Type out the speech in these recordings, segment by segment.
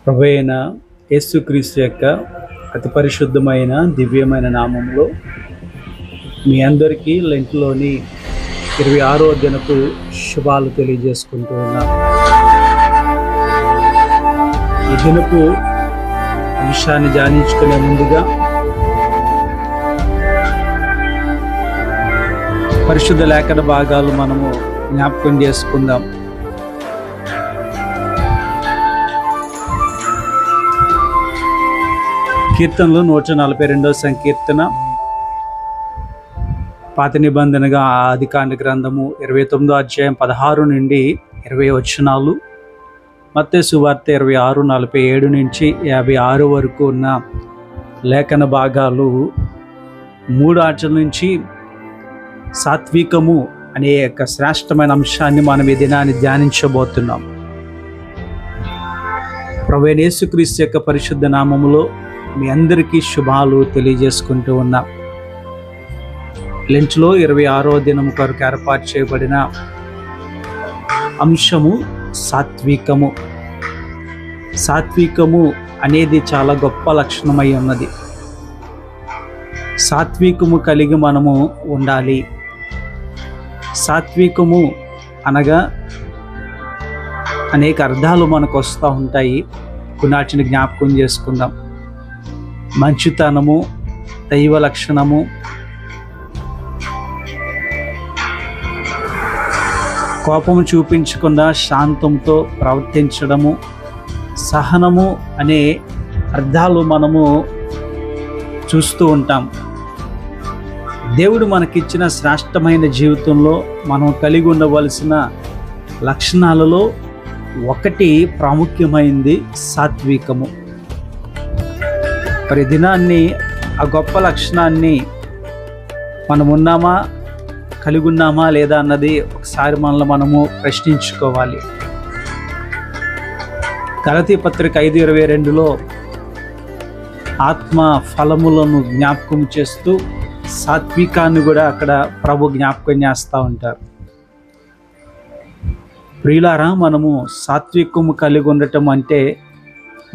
ప్రభు అయిన యేసుక్రీస్తు యొక్క అతి పరిశుద్ధమైన దివ్యమైన నామంలో మీ అందరికీ లెంట్లోని 26వ దినపు శుభాలు తెలియజేసుకుంటూ ఉన్నాం. ఈ దినపు అంశాన్ని ధ్యానించుకునే ముందుగా పరిశుద్ధ లేఖన భాగాలు మనము జ్ఞాపకం చేసుకుందాం. కీర్తనలు 142వ సంకీర్తన, పాత నిబంధనగా ఆదికాండ గ్రంథము 29వ అధ్యాయం 16 నుండి 20 వచనాలు, మత్తయి సువార్త 26:47 నుంచి 56 వరకు ఉన్న లేఖన భాగాలు 3 ఆచరణ నుంచి సాత్వికము అనే యొక్క శ్రేష్టమైన అంశాన్ని మనం ఈ దినాన్ని ధ్యానించబోతున్నాం. ప్రభువైన యేసుక్రీస్తు యొక్క పరిశుద్ధ నామములో మీ అందరికీ శుభాలు తెలియజేసుకుంటూ ఉన్నాం. లెంచ్లో 26వ దినం కొరకు ఏర్పాటు చేయబడిన అంశము సాత్వికము. సాత్వికము అనేది చాలా గొప్ప లక్షణమై ఉన్నది. సాత్వికము కలిగి మనము ఉండాలి. సాత్వికము అనగా అనేక అర్థాలు మనకు వస్తూ ఉంటాయి. కొన్నాటిని జ్ఞాపకం చేసుకుందాం. మంచితనము, దైవ లక్షణము, కోపము చూపించకుండా శాంతంతో ప్రవర్తించడము, సహనము అనే అర్థాలు మనము చూస్తూ ఉంటాం. దేవుడు మనకిచ్చిన శ్రేష్టమైన జీవితంలో మనం కలిగి ఉండవలసిన లక్షణాలలో ఒకటి ప్రాముఖ్యమైనది సాత్వికము. మరి దినాన్ని ఆ గొప్ప లక్షణాన్ని మనం ఉన్నామా, కలిగి ఉన్నామా లేదా అన్నది ఒకసారి మనల్ని మనము ప్రశ్నించుకోవాలి. గలతీ పత్రిక 5:22లో ఆత్మ ఫలములను జ్ఞాపకం చేస్తూ సాత్వికాన్ని కూడా అక్కడ ప్రభు జ్ఞాపకం చేస్తూ ఉంటారు. ప్రియులారా, మనము సాత్వికము కలిగి ఉండటం అంటే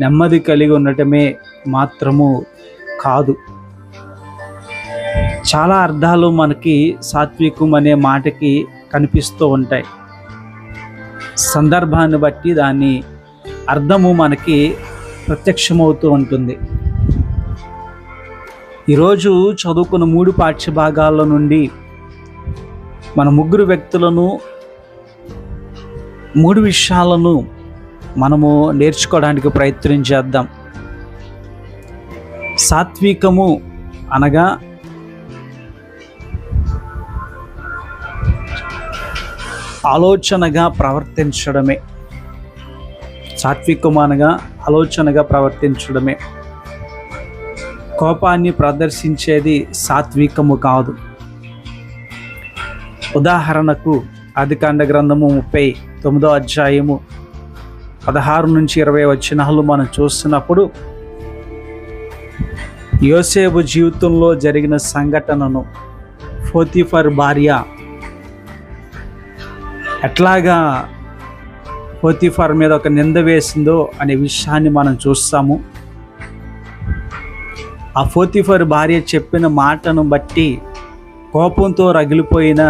నెమ్మది కలిగి ఉండటమే మాత్రము కాదు. చాలా అర్థాలు మనకి సాత్వికం అనే మాటకి కనిపిస్తూ ఉంటాయి. సందర్భాన్ని బట్టి దాని అర్థము మనకి ప్రత్యక్షమవుతూ ఉంటుంది. ఈరోజు చదువుకున్న 3 పాఠ్య భాగాల నుండి మన 3 వ్యక్తులను 3 విషయాలను మనము నేర్చుకోవడానికి ప్రయత్నం చేద్దాం. సాత్వికము అనగా ఆలోచనగా ప్రవర్తించడమే. సాత్వికము అనగా ఆలోచనగా ప్రవర్తించడమే. కోపాన్ని ప్రదర్శించేది సాత్వికము కాదు. ఉదాహరణకు ఆదికాండ గ్రంథము 39వ అధ్యాయము 16 నుంచి 20 వచనాలు మనం చూస్తున్నప్పుడు యోసేపు జీవితంలో జరిగిన సంఘటనను, పోతీఫర్ భార్య ఎట్లాగా పోతీఫర్ మీద ఒక నింద వేసిందో అనే విషయాన్ని మనం చూస్తాము. ఆ పోతీఫర్ భార్య చెప్పిన మాటను బట్టి కోపంతో రగిలిపోయిన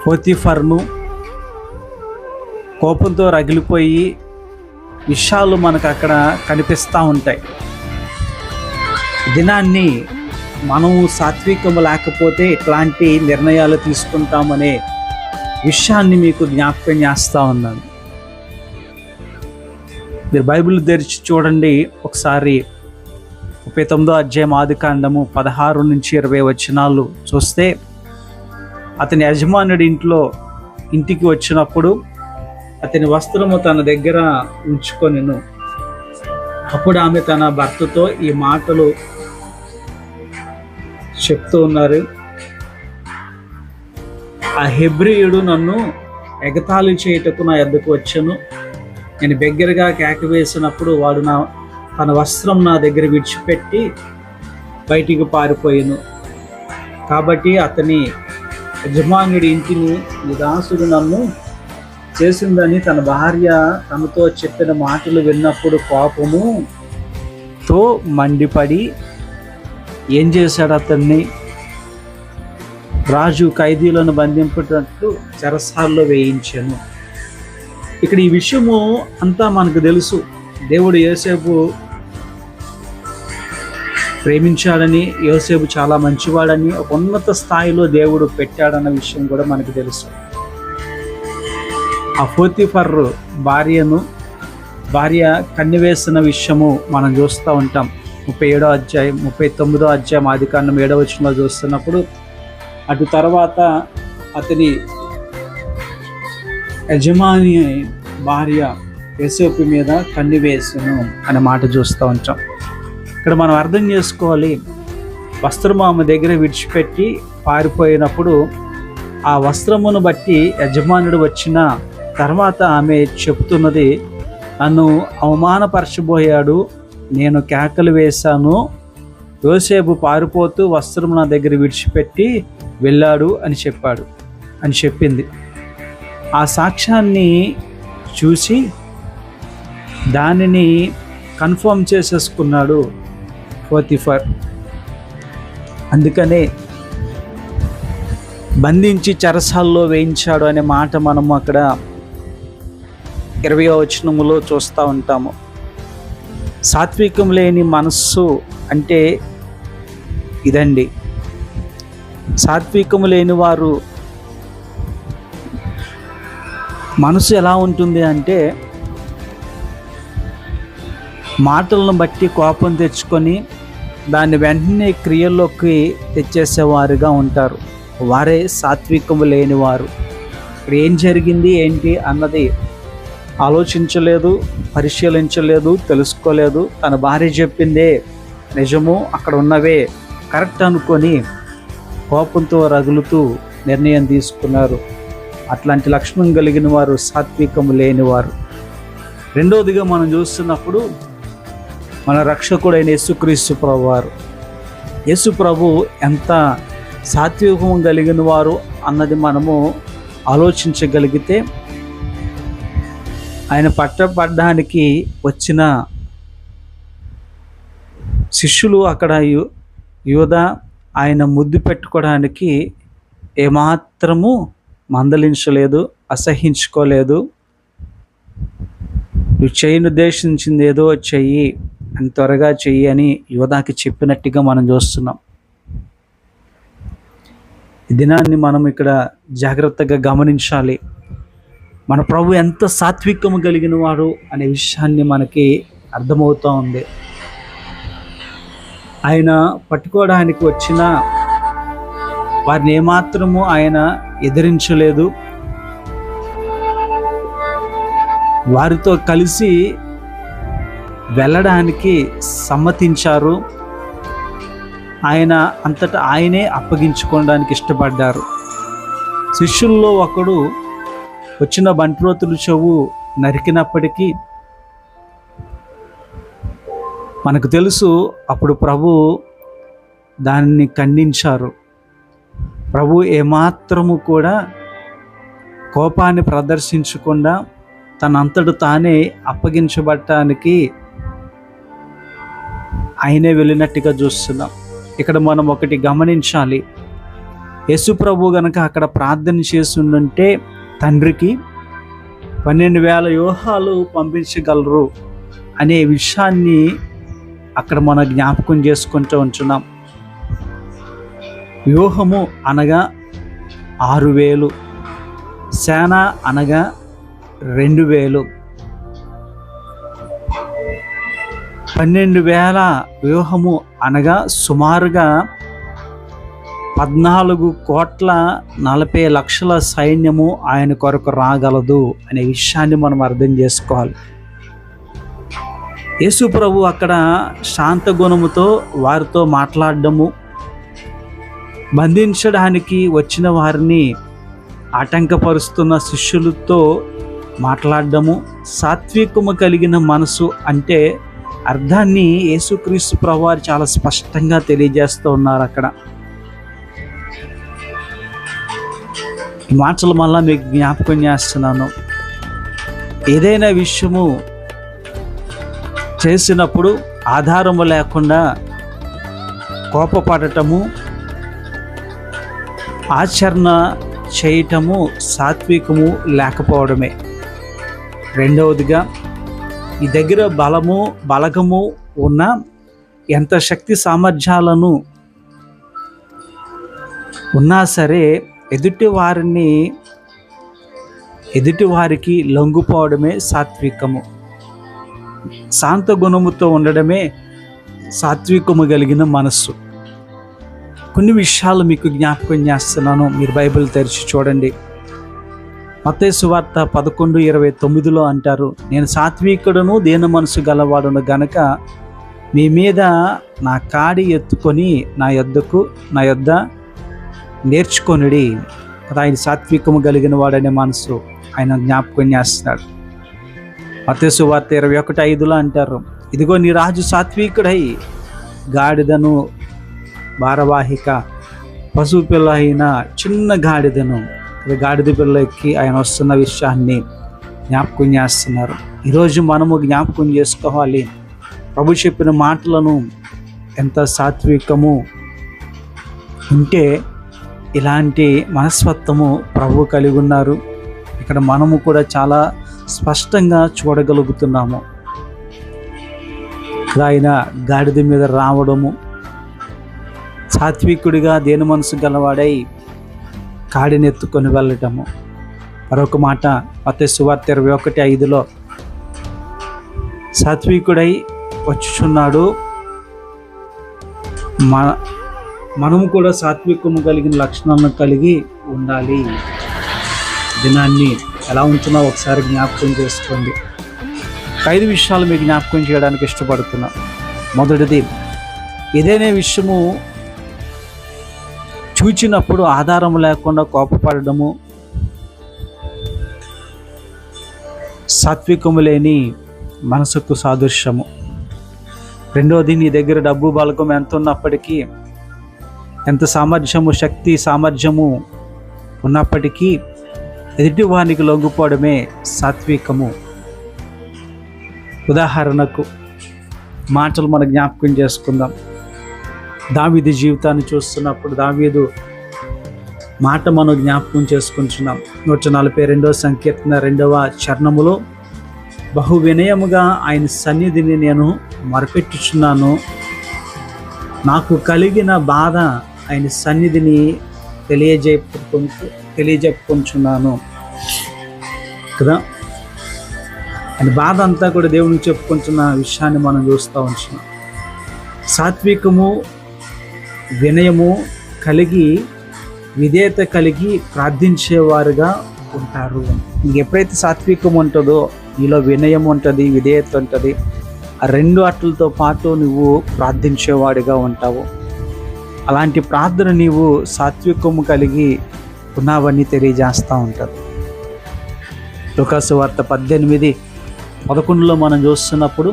పోతీఫర్ను, కోపంతో రగిలిపోయి విషయాలు మనకు అక్కడ కనిపిస్తూ ఉంటాయి. దినాన్ని మనము సాత్వికము లేకపోతే ఎట్లాంటి నిర్ణయాలు తీసుకుంటామనే విషయాన్ని మీకు జ్ఞాపకం చేస్తూ ఉన్నాను. మీరు బైబిల్ తెరిచి చూడండి ఒకసారి. 39వ అధ్యాయం ఆదికాండము 16 నుంచి 20 వచనాలు చూస్తే, అతని యజమానుడి ఇంటికి వచ్చినప్పుడు అతని వస్త్రము తన దగ్గర ఉంచుకొనెను. అప్పుడు ఆమె తన భర్తతో ఈ మాటలు చెప్తూ ఉన్నారు. ఆ హెబ్రీయుడు నన్ను ఎగతాళి చేయుటకు నా యొద్దకు వచ్చెను. నేను బిగ్గరగా కేక వేసినప్పుడు వాడు తన వస్త్రం నా దగ్గర విడిచిపెట్టి బయటికి పారిపోయాను. కాబట్టి అతని యజమానుడి ఇంటిని నీ దాసుడు నన్ను చేసిందని తన భార్య తనతో చెప్పిన మాటలు విన్నప్పుడు కోపముతో మండిపడి ఏం చేశాడు? అతన్ని రాజు ఖైదీలను బంధింపటట్లు చెరసాల్లో వేయించాను. ఇక్కడ ఈ విషయము అంతా మనకు తెలుసు. దేవుడు యోసేపు ప్రేమించాడని, యోసేపు చాలా మంచివాడని, ఒక ఉన్నత స్థాయిలో దేవుడు పెట్టాడన్న విషయం కూడా మనకు తెలుసు. ఆ పోతీఫర్ భార్య కన్నివేసిన విషయము మనం చూస్తూ ఉంటాం. 39వ అధ్యాయం ఆదికాండం 7వ వచనంలో చూస్తున్నప్పుడు, అటు తర్వాత అతని యజమాని భార్య యోసేపు మీద కన్నివేసెను అనే మాట చూస్తూ ఉంటాం. ఇక్కడ మనం అర్థం చేసుకోవాలి, వస్త్రము ఆమె దగ్గర విడిచిపెట్టి పారిపోయినప్పుడు ఆ వస్త్రమును బట్టి యజమానుడు వచ్చిన తర్వాత ఆమె చెబుతున్నది, నన్ను అవమానపరచబోయాడు, నేను కేకలు వేశాను, యోసేపు పారిపోతూ వస్త్రం నా దగ్గర విడిచిపెట్టి వెళ్ళాడు అని చెప్పింది. ఆ సాక్ష్యాన్ని చూసి దానిని కన్ఫర్మ్ చేసేసుకున్నాడు పోతీఫర్. అందుకనే బంధించి చెరసాల్లో వేయించాడు అనే మాట మనము అక్కడ 20వ వచనములో చూస్తూ ఉంటాము. సాత్వికం లేని మనస్సు అంటే ఇదండి. సాత్వికము లేని వారు మనసు ఎలా ఉంటుంది అంటే, మాటలను బట్టి కోపం తెచ్చుకొని దాన్ని వెంటనే క్రియల్లోకి తెచ్చేసేవారుగా ఉంటారు. వారే సాత్వికము లేనివారు. ఇక్కడ ఏం జరిగింది ఏంటి అన్నది ఆలోచించలేదు, పరిశీలించలేదు, తెలుసుకోలేదు. తన భార్య చెప్పిందే నిజము, అక్కడ ఉన్నవే కరెక్ట్ అనుకొని కోపంతో రగులుతూ నిర్ణయం తీసుకున్నారు. అట్లాంటి లక్షణం కలిగిన వారు సాత్వికము లేనివారు. రెండవదిగా మనం చూస్తున్నప్పుడు మన రక్షకుడైన యేసుక్రీస్తు ప్రభు ఎంత సాత్వికం కలిగిన వారు అన్నది మనము ఆలోచించగలిగితే, ఆయన పట్టబడ్డానికి వచ్చిన శిష్యులు అక్కడ యూదా ఆయన ముద్దు పెట్టుకోవడానికి ఏమాత్రము మందలించలేదు, అసహించుకోలేదు. నువ్వు చేయను ఉద్దేశించింది ఏదో చెయ్యి అని, త్వరగా చెయ్యి అని యూదాకి చెప్పినట్టుగా మనం చూస్తున్నాం. ఈ దినాన్ని మనం ఇక్కడ జాగ్రత్తగా గమనించాలి. మన ప్రభు ఎంత సాత్వికము కలిగిన వాడు అనే విషయాన్ని మనకి అర్థమవుతూ ఉంది. ఆయన పట్టుకోవడానికి వచ్చిన వారిని ఏమాత్రము ఆయన ఎదిరించలేదు. వారితో కలిసి వెళ్ళడానికి సమ్మతించారు. ఆయన అంతటా ఆయనే అప్పగించుకోవడానికి ఇష్టపడ్డారు. శిష్యుల్లో ఒకడు వచ్చిన బంట్రోతులు చెవు నరికినప్పటికీ మనకు తెలుసు, అప్పుడు ప్రభు దాన్ని ఖండించారు. ప్రభు ఏమాత్రము కూడా కోపాన్ని ప్రదర్శించకుండా తనంతట తానే అప్పగించబడటానికి ఆయనే వెళ్ళినట్టుగా చూస్తున్నాం. ఇక్కడ మనం ఒకటి గమనించాలి. యేసు ప్రభు గనక అక్కడ ప్రార్థన చేస్తుంటే తండ్రికి 12,000 వ్యూహాలు పంపించగలరు అనే విషయాన్ని అక్కడ మనం జ్ఞాపకం చేసుకుంటూ ఉంటున్నాం. వ్యూహము అనగా 6,000, సేన అనగా 2,000. 12,000 వ్యూహము అనగా సుమారుగా 14,40,00,000 సైన్యము ఆయన కొరకు రాగలదు అనే విషయాన్ని మనం అర్థం చేసుకోవాలి. యేసు ప్రభు అక్కడ శాంత గుణముతో వారితో మాట్లాడడము, బంధించడానికి వచ్చిన వారిని ఆటంకపరుస్తున్న శిష్యులతో మాట్లాడడము, సాత్వికము కలిగిన మనసు అంటే అర్థాన్ని యేసుక్రీస్తు ప్రభువారు చాలా స్పష్టంగా తెలియజేస్తూ ఉన్నారు. అక్కడ ఈ మాటలు మళ్ళా మీకు జ్ఞాపకం చేస్తున్నాను. ఏదైనా విషయము చేసినప్పుడు ఆధారము లేకుండా కోపపడటము, ఆచరణ చేయటము సాత్వికము లేకపోవడమే. రెండవదిగా, ఈ దగ్గర బలగము ఉన్న ఎంత శక్తి సామర్థ్యాలను ఉన్నా సరే ఎదుటివారికి లొంగిపోవడమే సాత్వికము. శాంత గుణముతో ఉండడమే సాత్వికము కలిగిన మనస్సు. కొన్ని విషయాలు మీకు జ్ఞాపకం చేస్తున్నాను, మీరు బైబిల్ తెరిచి చూడండి. మత్తయి సువార్త 11:29 అంటారు, నేను సాత్వికుడును దీన మనసు గలవాడును గనక మీ మీద నా కాడి ఎత్తుకొని నా యొద్ద నేర్చుకొనుడి. కదా, ఆయన సాత్వికము కలిగిన వాడనే మనసు ఆయన జ్ఞాపకం చేస్తున్నాడు. మత్తయి సువార్త 21:5 అంటారు, ఇదిగో నీ రాజు సాత్వికుడై గాడిదను భారవాహిక పశువు పిల్ల అయిన చిన్న గాడిదను, గాడిద పిల్ల ఎక్కి ఆయన వస్తున్న విషయాన్ని జ్ఞాపకం చేస్తున్నారు. ఈరోజు మనము జ్ఞాపకం చేసుకోవాలి, ప్రభు చెప్పిన మాటలను ఎంత సాత్వికము ఉంటే ఇలాంటి మనస్తత్వము ప్రభు కలిగి ఉన్నారు. ఇక్కడ మనము కూడా చాలా స్పష్టంగా చూడగలుగుతున్నాము. ఆయన గాడిద మీద రావడము, సాత్వికుడిగా దేని మనసు గలవాడై కాడిని ఎత్తుకొని వెళ్ళటము. మరొక మాట మత్తయి సువార్త 21:5 సాత్వికుడై వచ్చుచున్నాడు. మనము కూడా సాత్వికము కలిగిన లక్షణాలను కలిగి ఉండాలి. దినాన్ని ఎలా ఉంటున్నా ఒకసారి జ్ఞాపకం చేసుకోండి. 5 విషయాలు మీకు జ్ఞాపకం చేయడానికి ఇష్టపడుతున్నా. మొదటిది, ఏదైనా విషయము చూచినప్పుడు ఆధారం లేకుండా కోపపడము సాత్వికము లేని మనసుకు సాదృశ్యము. రెండోది, నీ దగ్గర డబ్బు బలకం ఎంత ఉన్నప్పటికీ, ఎంత శక్తి సామర్థ్యము ఉన్నప్పటికీ ఎదుటి వానికి లొంగిపోవడమే సాత్వికము. ఉదాహరణకు మాటలు మన జ్ఞాపకం చేసుకుందాం. దావీదు జీవితాన్ని చూస్తున్నప్పుడు దావీదు మాట మనం జ్ఞాపకం చేసుకుంటున్నాం. 142వ సంకీర్తన 2వ చరణములో, బహు వినయముగా ఆయన సన్నిధిని నేను మొరపెట్టుచున్నాను, నాకు కలిగిన బాధ ఆయన సన్నిధిని తెలియజెప్పుకుంటున్నాను. కదా, ఆయన బాధ అంతా కూడా దేవునికి చెప్పుకుంటున్న విషయాన్ని మనం చూస్తూ ఉంటున్నాం. సాత్వికము, వినయము కలిగి, విధేయత కలిగి ప్రార్థించేవారుగా ఉంటారు. ఎప్పుడైతే సాత్వికం ఉంటుందో నీలో వినయం ఉంటుంది, విధేయత ఉంటుంది. ఆ 2 అట్లతో పాటు నువ్వు ప్రార్థించేవాడిగా ఉంటావు. అలాంటి ప్రార్థన నీవు సాత్వికము కలిగి ఉన్నావని తెలియజేస్తూ ఉంటుంది. లూకాసు వార్త 18:11 మనం చూస్తున్నప్పుడు,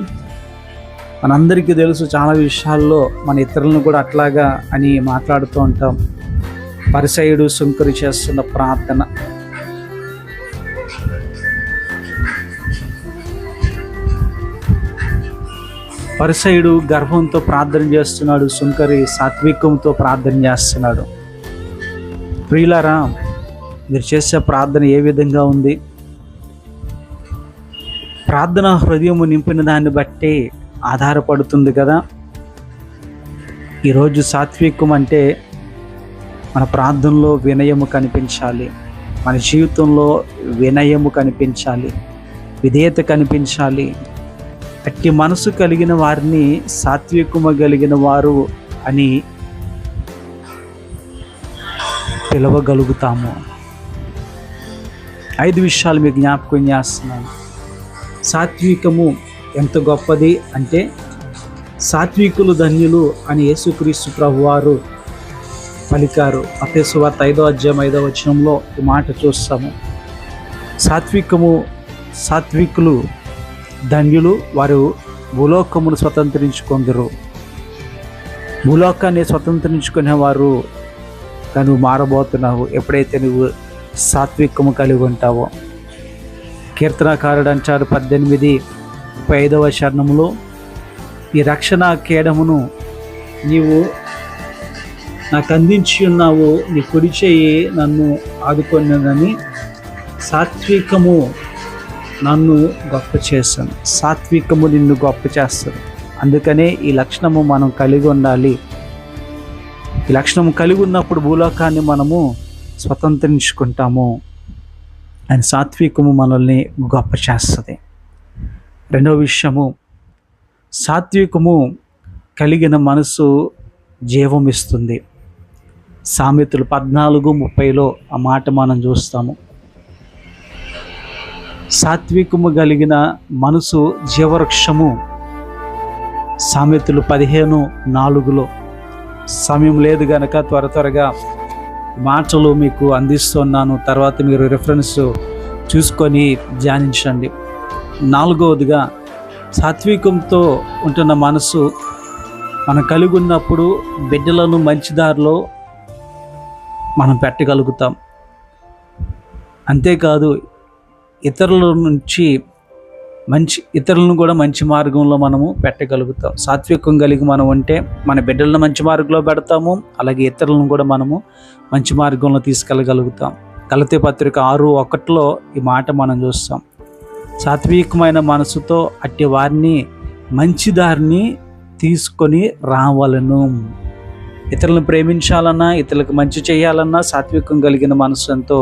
మనందరికీ తెలుసు చాలా విషయాల్లో మన ఇతరులను కూడా అట్లాగా అని మాట్లాడుతూ ఉంటాం. పరిసయ్యుడు సుంకరి చేస్తున్న ప్రార్థన. పరిసయ్యుడు గర్వంతో ప్రార్థన చేస్తున్నాడు, సుంకరి సాత్వికంతో ప్రార్థన చేస్తున్నాడు. ప్రియులారా, మీరు చేసే ప్రార్థన ఏ విధంగా ఉంది? ప్రార్థన హృదయము నింపిన దాన్ని బట్టి ఆధారపడుతుంది కదా. ఈరోజు సాత్వికం అంటే మన ప్రార్థనలో వినయము కనిపించాలి, మన జీవితంలో వినయము కనిపించాలి, విధేయత కనిపించాలి. అట్టి మనసు కలిగిన వారిని సాత్వికము కలిగిన వారు అని పిలవగలుగుతాము. 5 విషయాలు మీకు జ్ఞాపకం చేస్తున్నాను. సాత్వికము ఎంత గొప్పది అంటే, సాత్వికులు ధన్యులు అని యేసుక్రీస్తు ప్రభువారు పలికారు. మత్తయి సువార్త 5వ వచనంలో ఈ మాట చూస్తాము. సాత్వికులు ధన్యులు, వారు భూలోకమును స్వతంత్రించుకొందరు. భూలోకాన్ని స్వతంత్రించుకునేవారు నువ్వు మారబోతున్నావు ఎప్పుడైతే నువ్వు సాత్వికము కలిగి ఉంటావో. కీర్తనకారుడు అంటాడు 18:35 చరణంలో, ఈ రక్షణ కేడమును నీవు నాకు అందించి ఉన్నావు, నీ కుడి చేయి నన్ను ఆదుకొన్నదని సాత్వికము నన్ను గొప్ప చేశాను. సాత్వికము నిన్ను గొప్ప చేస్తుంది. అందుకనే ఈ లక్షణము మనం కలిగి ఉండాలి. ఈ లక్షణము కలిగి ఉన్నప్పుడు భూలోకాన్ని మనము స్వతంత్రించుకుంటాము. అని సాత్వికము మనల్ని గొప్ప చేస్తుంది. రెండవ విషయము, సాత్వికము కలిగిన మనసు జీవం ఇస్తుంది. సామెతలు 14:30 ఆ మాట మనం చూస్తాము. సాత్వికము కలిగిన మనసు జీవవృక్షము. సామెతలు 15:4. సమయం లేదు గనక త్వరగా మాటలు మీకు అందిస్తున్నాను. తర్వాత మీరు రిఫరెన్స్ చూసుకొని ధ్యానించండి. 4వదిగా, సాత్వికంతో ఉంటున్న మనసు మనం కలిగి ఉన్నప్పుడు బిడ్డలను మంచి దారిలో మనం పెట్టగలుగుతాం. అంతేకాదు ఇతరులను కూడా మంచి మార్గంలో మనము పెట్టగలుగుతాం. సాత్వికం కలిగి మనం ఉంటే మన బిడ్డలను మంచి మార్గంలో పెడతాము, అలాగే ఇతరులను కూడా మనము మంచి మార్గంలో తీసుకెళ్ళగలుగుతాం. గలతీ పత్రిక 6:1 ఈ మాట మనం చూస్తాం. సాత్వికమైన మనసుతో అట్టి వారిని మంచి దారిని తీసుకొని రావాలను. ఇతరులను ప్రేమించాలన్నా, ఇతరులకు మంచి చేయాలన్నా సాత్వికం కలిగిన మనసు ఎంతో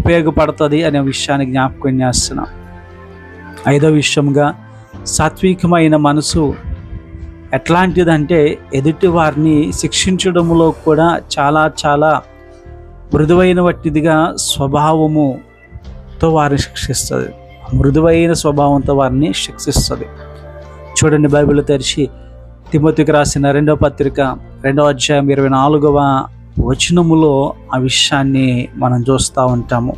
ఉపయోగపడుతుంది అనే విషయాన్ని జ్ఞాపకం చేస్తున్నాం. 5వ విషయంగా, సాత్వికమైన మనసు ఎట్లాంటిదంటే ఎదుటి వారిని శిక్షించడంలో కూడా చాలా మృదువైన వట్టిదిగా స్వభావముతో వారిని శిక్షిస్తుంది. మృదువైన స్వభావంతో వారిని శిక్షిస్తుంది. చూడండి, బైబిల్ తెరిచి తిమోతికి రాసిన 2వ పత్రిక 2వ అధ్యాయం 24వ వచనములో ఆ విషయాన్ని మనం చూస్తూ ఉంటాము.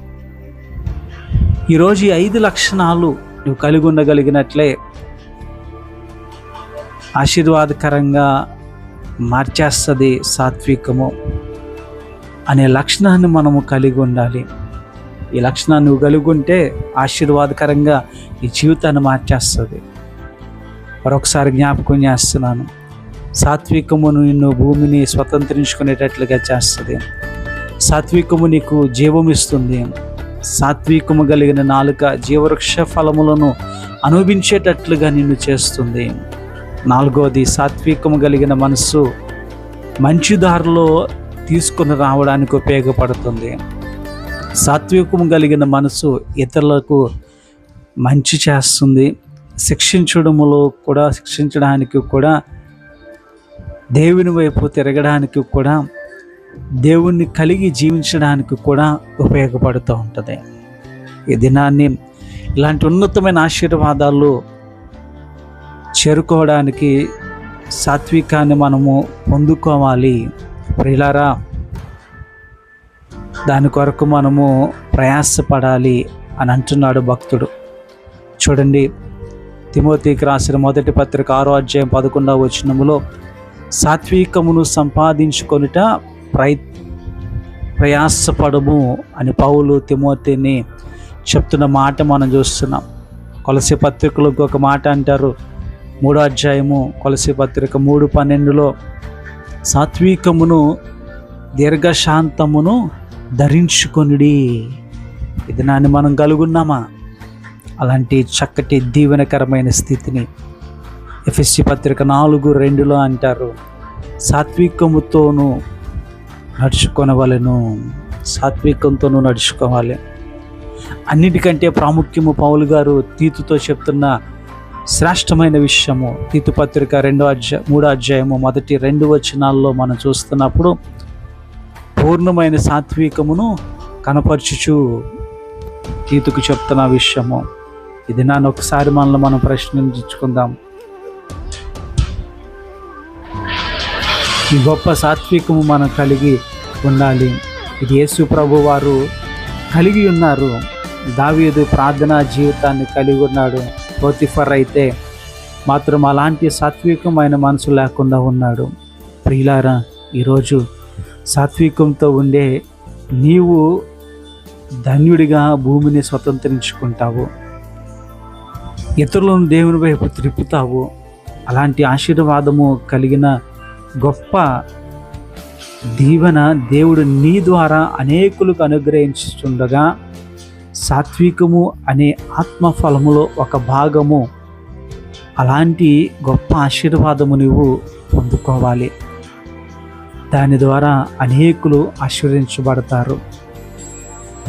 ఈరోజు ఈ 5 లక్షణాలు నువ్వు కలిగి ఉండగలిగినట్లే ఆశీర్వాదకరంగా మార్చేస్తుంది. సాత్వికము అనే లక్షణాన్ని మనము కలిగి ఉండాలి. ఈ లక్షణాన్ని నువ్వు కలిగి ఉంటే ఆశీర్వాదకరంగా ఈ జీవితాన్ని మార్చేస్తుంది. మరొకసారి జ్ఞాపకం చేస్తున్నాను, సాత్వికమును నిన్ను భూమిని స్వతంత్రించుకునేటట్లుగా చేస్తుంది. సాత్వికము నీకు జీవం ఇస్తుంది. సాత్వికము కలిగిన నాలుక జీవవృక్ష ఫలములను అనుభవించేటట్లుగా నిన్ను చేస్తుంది. 4వది, సాత్వికము కలిగిన మనస్సు మంచి దారిలో తీసుకుని రావడానికి ఉపయోగపడుతుంది. సాత్వికము కలిగిన మనసు ఇతరులకు మంచి చేస్తుంది. శిక్షించడానికి కూడా దేవుని వైపు తిరగడానికి కూడా, దేవుణ్ణి కలిగి జీవించడానికి కూడా ఉపయోగపడుతూ ఉంటుంది. ఈ దినాన్ని ఇలాంటి ఉన్నతమైన ఆశీర్వాదాలు చేరుకోవడానికి సాత్వికాన్ని మనము పొందుకోవాలి. ప్రియులారా, దాని కొరకు మనము ప్రయాసపడాలి అని అంటున్నాడు భక్తుడు. చూడండి, తిమోతికి రాసిన 1వ పత్రిక 6వ అధ్యాయం 11వ వచనములో, సాత్వికమును సంపాదించుకొనుట ప్రయాసపడము అని పౌలు తిమోతిని చెప్తున్న మాట మనం చూస్తున్నాం. కొలసీ పత్రికలో ఇంకొక మాట అంటారు, 3వ అధ్యాయము కొలసీ పత్రిక 3:12లో, సాత్వికమును దీర్ఘశాంతమును ధరించుకొనుడి. ఇది నాన్ని మనం కలుగున్నామా? అలాంటి చక్కటి దీవెనకరమైన స్థితిని ఎఫెసీ పత్రిక 4:2లో అంటారు, సాత్వికముతోనూ నడుచుకొనవలెను. సాత్వికంతోనూ నడుచుకోవాలి. అన్నిటికంటే ప్రాముఖ్యము పౌలు గారు తీతుతో చెప్తున్న శ్రేష్టమైన విషయము, తీతు పత్రిక 3వ అధ్యాయము 1-2 వచనాల్లో మనం చూస్తున్నప్పుడు, పూర్ణమైన సాత్వికమును కనపరచుచు తీతుకు చెప్తున్న విషయము. ఇది నన్ను ఒకసారి మనల్ని మనం ప్రశ్నించుకుందాం. ఈ గొప్ప సాత్వికము మనం కలిగి ఉండాలి. ఇది యేసు ప్రభు వారు కలిగి ఉన్నారు. దావీదు ప్రార్థనా జీవితాన్ని కలిగి ఉన్నాడు. పోతిఫర్ అయితే మాత్రం అలాంటి సాత్వికమైన మనసు లేకుండా ఉన్నాడు. ప్రియులారా, ఈరోజు సాత్వికంతో ఉండే నీవు ధన్యుడిగా భూమిని స్వతంత్రించుకుంటావు. ఇతరులను దేవుని వైపు త్రిప్పుతావు. అలాంటి ఆశీర్వాదము కలిగిన గొప్ప దీవెన దేవుడు నీ ద్వారా అనేకులకు అనుగ్రహించుతుండగా, సాత్వికము అనే ఆత్మఫలములో ఒక భాగము, అలాంటి గొప్ప ఆశీర్వాదము నువ్వు పొందుకోవాలి. దాని ద్వారా అనేకులు ఆశీర్వదించబడతారు.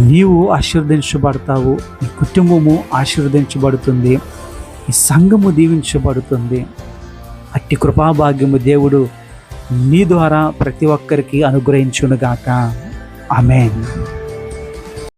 నీవు ఆశీర్వదించబడతావు, నీ కుటుంబము ఆశీర్వదించబడుతుంది, ఈ సంఘము దీవించబడుతుంది. అట్టి కృపాభాగ్యము దేవుడు నీ ద్వారా ప్రతి ఒక్కరికి అనుగ్రహించునుగాక. ఆమేన్.